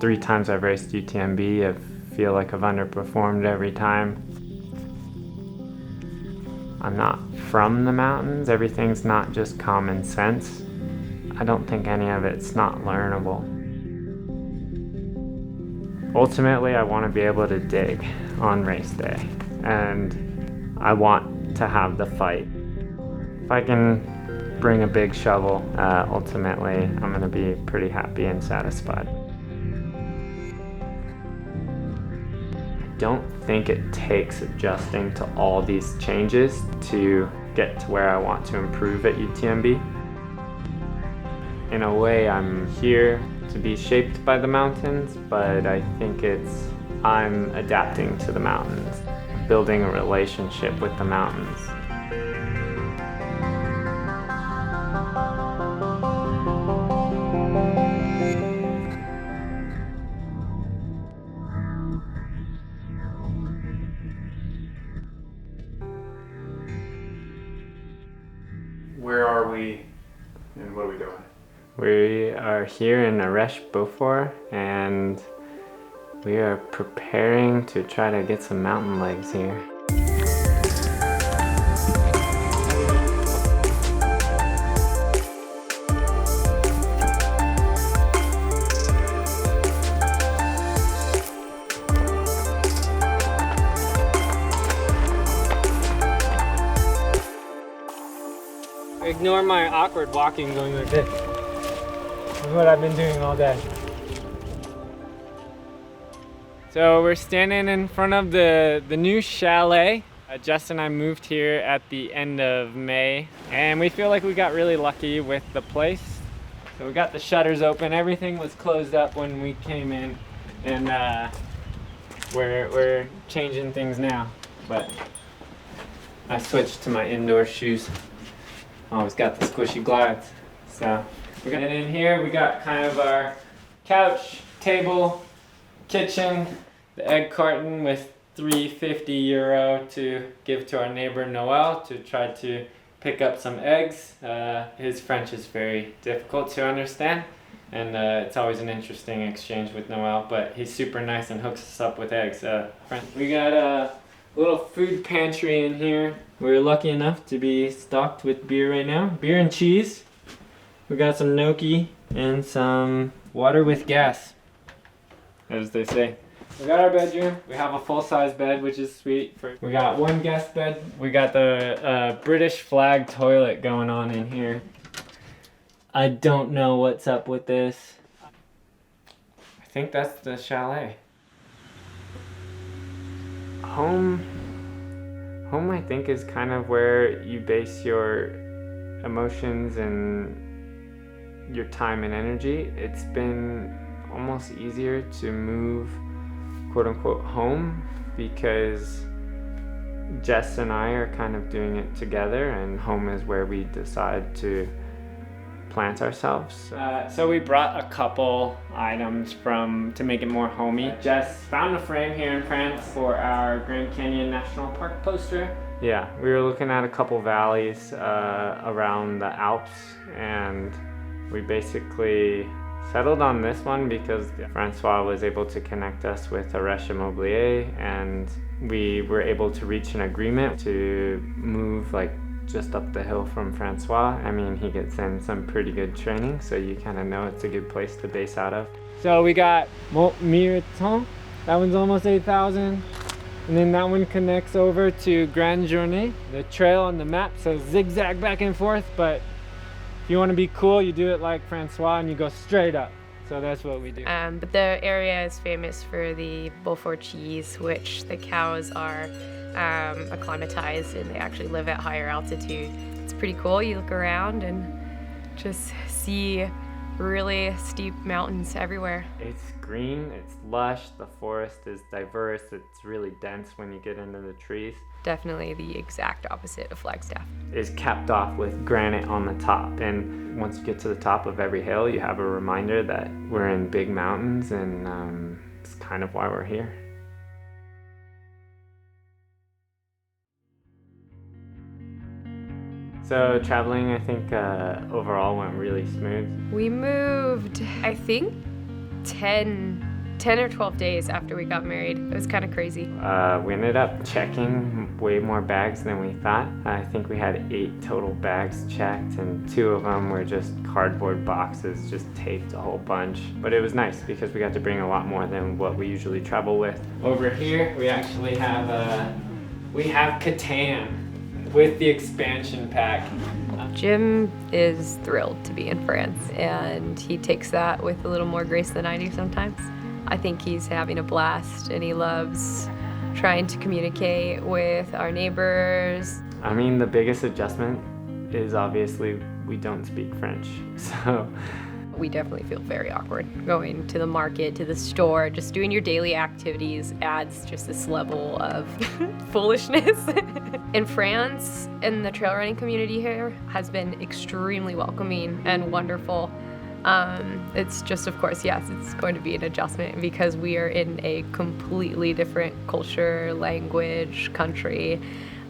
3 times I've raced UTMB, I feel like I've underperformed every time. I'm not from the mountains. Everything's not just common sense. I don't think any of it's not learnable. Ultimately, I want to be able to dig on race day, and I want to have the fight. If I can bring a big shovel, ultimately, I'm going to be pretty happy and satisfied. I don't think it takes adjusting to all these changes to get to where I want to improve at UTMB. In a way, I'm here to be shaped by the mountains, but I think I'm adapting to the mountains, building a relationship with the mountains. Where are we and what are we doing? We are here in Arèche Beaufort, and we are preparing to try to get some mountain legs here. Ignore my awkward walking going like this. This is what I've been doing all day. So we're standing in front of the new chalet. Jess and I moved here at the end of May, and we feel like we got really lucky with the place. So we got the shutters open. Everything was closed up when we came in, and we're changing things now. But I switched to my indoor shoes. Always got the squishy glides. So we got it in here. We got kind of our couch, table, kitchen, the egg carton with €350 to give to our neighbor Noel to try to pick up some eggs. His French is very difficult to understand, and it's always an interesting exchange with Noel, but he's super nice and hooks us up with eggs. We got a little food pantry in here. We're lucky enough to be stocked with beer right now. Beer and cheese. We got some gnocchi and some water with gas, as they say. We got our bedroom. We have a full-size bed, which is sweet. We got one guest bed. We got the British flag toilet going on in here. I don't know what's up with this. I think that's the chalet. Home, I think, is kind of where you base your emotions and your time and energy. It's been almost easier to move, quote unquote, home, because Jess and I are kind of doing it together, and home is where we decide to plant ourselves. So we brought a couple items to make it more homey. Jess found a frame here in France for our Grand Canyon National Park poster. Yeah, we were looking at a couple valleys around the Alps, and we basically settled on this one because Francois was able to connect us with Arèche Immobilier, and we were able to reach an agreement to move like just up the hill from Francois. I mean, he gets in some pretty good training, so you kind of know it's a good place to base out of. So we got Mont Blanc. That one's almost 8,000. And then that one connects over to Grande Journée. The trail on the map says zigzag back and forth, but if you want to be cool, you do it like Francois and you go straight up. So that's what we do. But the area is famous for the Beaufort cheese, which the cows are acclimatized and they actually live at higher altitude. It's pretty cool. You look around and just see really steep mountains everywhere. It's green, it's lush, the forest is diverse, it's really dense when you get into the trees. Definitely the exact opposite of Flagstaff. It's capped off with granite on the top, and once you get to the top of every hill, you have a reminder that we're in big mountains, and it's kind of why we're here. So traveling, I think, overall went really smooth. We moved, I think, 10 10 or 12 days after we got married. It was kind of crazy. We ended up checking way more bags than we thought. I think we had 8 total bags checked, and 2 of them were just cardboard boxes, just taped a whole bunch. But it was nice because we got to bring a lot more than what we usually travel with. Over here, we actually have Catan with the expansion pack. Jim is thrilled to be in France, and he takes that with a little more grace than I do sometimes. I think he's having a blast, and he loves trying to communicate with our neighbors. I mean, the biggest adjustment is obviously we don't speak French, so we definitely feel very awkward going to the market, to the store. Just doing your daily activities adds just this level of foolishness. In France, and the trail running community here has been extremely welcoming and wonderful. It's just, of course, yes, it's going to be an adjustment because we are in a completely different culture, language, country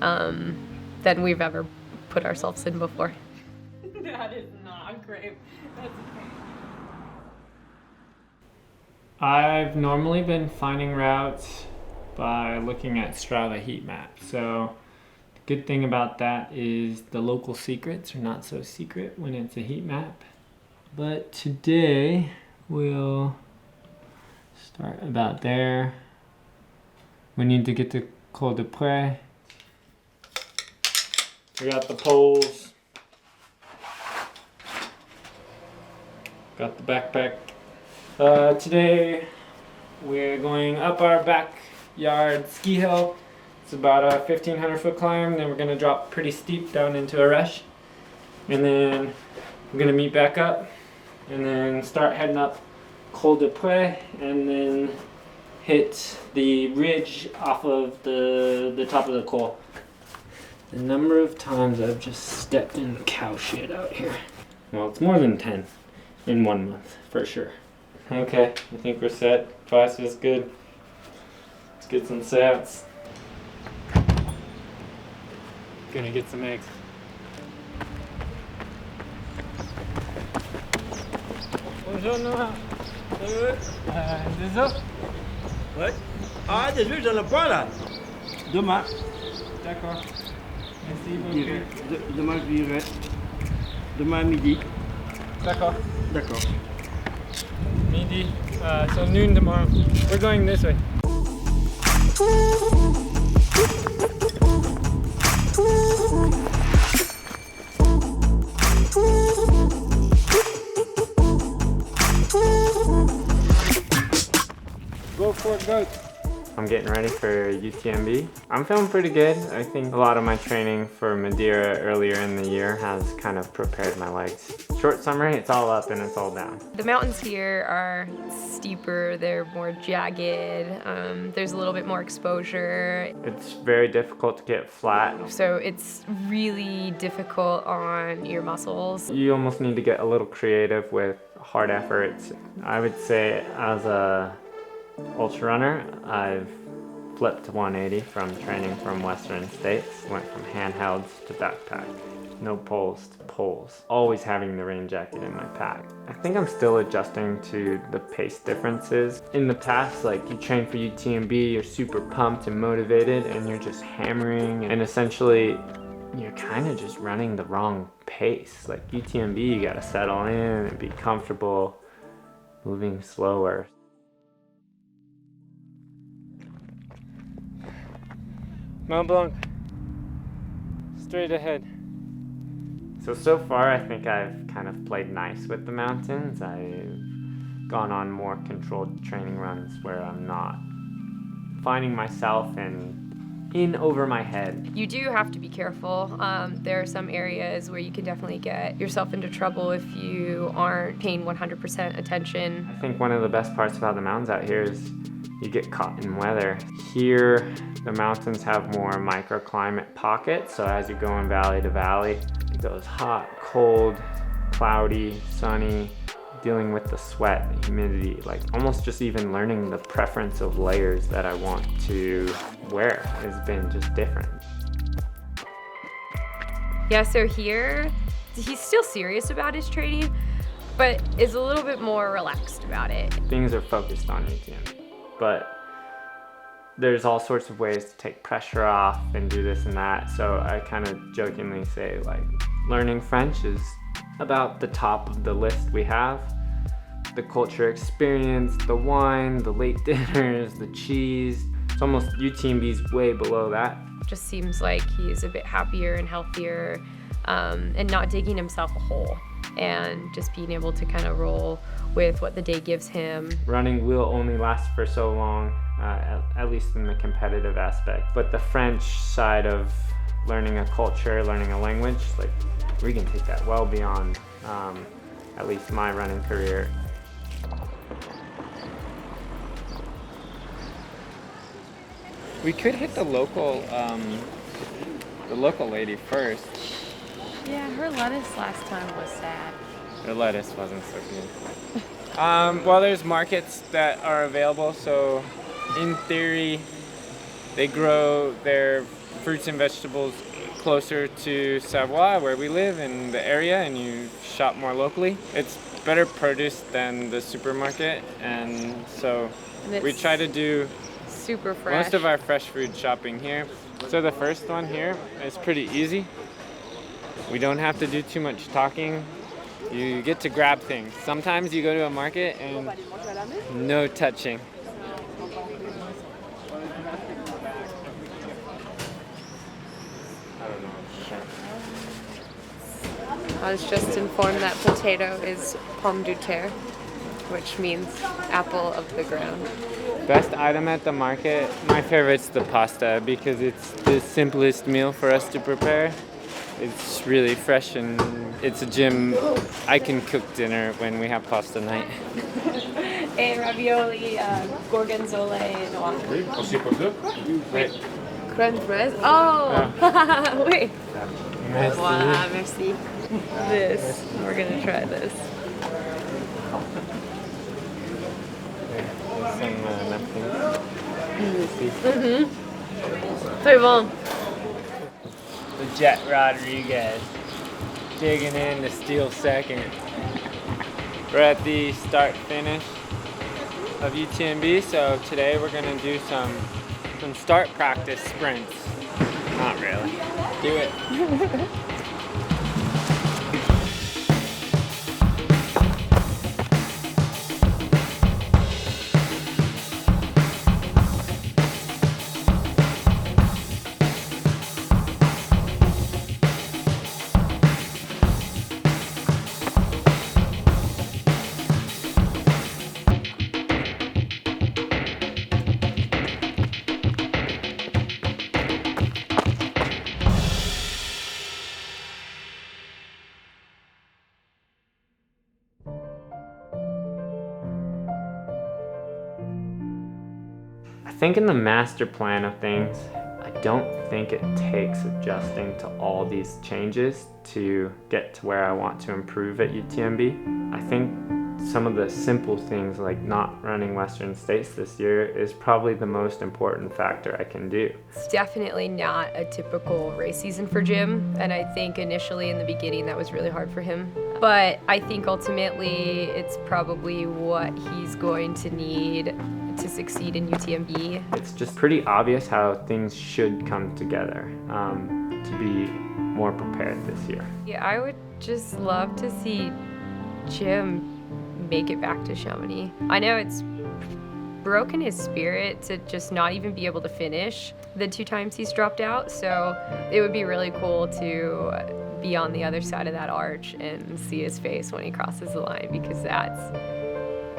than we've ever put ourselves in before. That is not great. That's okay. I've normally been finding routes by looking at Strava heat map. So the good thing about that is the local secrets are not so secret when it's a heat map. But today we'll start about there. We need to get to Col de Pré. We got the poles. Got the backpack. Today we're going up our backyard ski hill. It's about a 1,500 foot climb. Then we're gonna drop pretty steep down into a rush. And then we're gonna meet back up and then start heading up Col de Pré and then hit the ridge off of the top of the col. The number of times I've just stepped in cow shit out here. Well, it's more than 10 in 1 month, for sure. Okay, I think we're set. Price is good. Let's get some sats. Gonna get some eggs. Bonjour Noah. Des œufs? Ouais. Ah, des œufs, j'en ai pas là. Demain. D'accord. Merci beaucoup. Demain, je viendrai. Demain à midi. D'accord. D'accord. Midi. So noon tomorrow. We're going this way. Go for it, goats. I'm getting ready for UTMB. I'm feeling pretty good. I think a lot of my training for Madeira earlier in the year has kind of prepared my legs. Short summer, it's all up and it's all down. The mountains here are steeper, they're more jagged, there's a little bit more exposure. It's very difficult to get flat. So it's really difficult on your muscles. You almost need to get a little creative with hard efforts. I would say as a ultra runner, I've flipped 180 from training from Western States. Went from handhelds to backpack. No poles to poles. Always having the rain jacket in my pack. I think I'm still adjusting to the pace differences. In the past, like you train for UTMB, you're super pumped and motivated and you're just hammering and essentially you're kind of just running the wrong pace. Like UTMB, you gotta settle in and be comfortable, moving slower. Mont Blanc, straight ahead. So far I think I've kind of played nice with the mountains. I've gone on more controlled training runs where I'm not finding myself in over my head. You do have to be careful. There are some areas where you can definitely get yourself into trouble if you aren't paying 100% attention. I think one of the best parts about the mountains out here is you get caught in weather. Here, the mountains have more microclimate pockets, so as you go in valley to valley, it goes hot, cold, cloudy, sunny, dealing with the sweat, the humidity, like almost just even learning the preference of layers that I want to wear has been just different. Yeah, so here, he's still serious about his training, but is a little bit more relaxed about it. Things are focused on UTMB, but there's all sorts of ways to take pressure off and do this and that. So I kind of jokingly say, like, learning French is about the top of the list we have. The culture experience, the wine, the late dinners, the cheese. It's almost UTMB's way below that. Just seems like he's a bit happier and healthier, and not digging himself a hole, and just being able to kind of roll with what the day gives him. Running will only last for so long, at least in the competitive aspect. But the French side of learning a culture, learning a language, like, we can take that well beyond at least my running career. We could hit the local lady first. Yeah, her lettuce last time was sad. Her lettuce wasn't so good. Well, there's markets that are available, so in theory, they grow their fruits and vegetables closer to Savoie, where we live in the area, and you shop more locally. It's better produce than the supermarket, and so we try to do super fresh. Most of our fresh food shopping here. So the first one here is pretty easy. We don't have to do too much talking. You get to grab things. Sometimes you go to a market and no touching. I was just informed that potato is pomme de terre, which means apple of the ground. Best item at the market, my favorite's the pasta because it's the simplest meal for us to prepare. It's really fresh and it's a gym. I can cook dinner when we have pasta night. Et ravioli, gorgonzola, and wahoo. Wait. Crème fraise. Oh! Wait. Merci. Voilà, merci. This. We're gonna try this. Très bon. The Jet Rodriguez digging in to steal second. We're at the start finish of UTMB, so today we're gonna do some start practice sprints. Not really. Do it. I think in the master plan of things, I don't think it takes adjusting to all these changes to get to where I want to improve at UTMB. I think some of the simple things like not running Western States this year is probably the most important factor I can do. It's definitely not a typical race season for Jim, and I think initially in the beginning that was really hard for him. But I think ultimately it's probably what he's going to need to succeed in UTMB. It's just pretty obvious how things should come together to be more prepared this year. Yeah, I would just love to see Jim make it back to Chamonix. I know it's broken his spirit to just not even be able to finish the 2 times he's dropped out, so it would be really cool to be on the other side of that arch and see his face when he crosses the line, because that's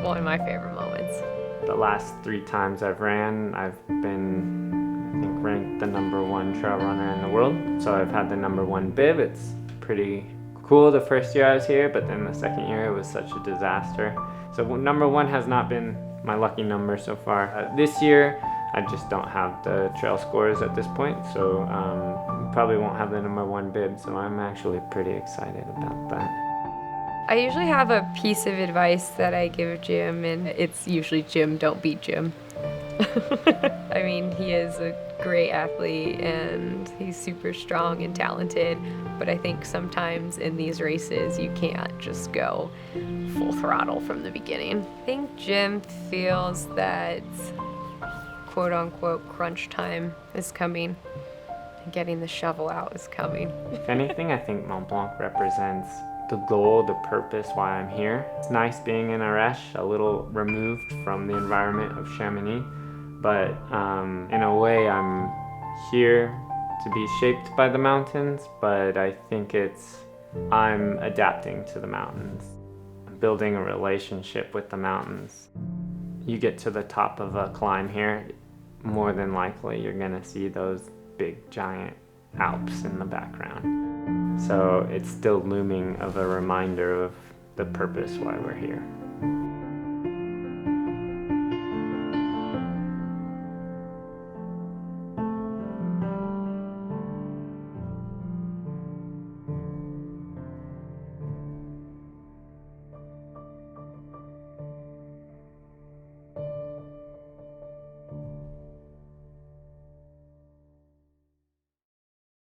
one of my favorite moments. The last 3 times I've ran, I've been, I think, ranked the #1 trail runner in the world. So I've had the #1 bib. It's pretty cool the first year I was here, but then the second year it was such a disaster. So #1 has not been my lucky number so far. This year, I just don't have the trail scores at this point, so probably won't have the #1 bib, so I'm actually pretty excited about that. I usually have a piece of advice that I give Jim, and it's usually Jim, don't beat Jim. I mean, he is a great athlete and he's super strong and talented, but I think sometimes in these races you can't just go throttle from the beginning. I think Jim feels that quote unquote crunch time is coming. Getting the shovel out is coming. If anything, I think Mont Blanc represents the goal, the purpose why I'm here. It's nice being in Ardèche, a little removed from the environment of Chamonix, but in a way I'm here to be shaped by the mountains, but I think I'm adapting to the mountains. I'm building a relationship with the mountains. You get to the top of a climb here, more than likely you're gonna see those big giant Alps in the background. So it's still looming of a reminder of the purpose why we're here.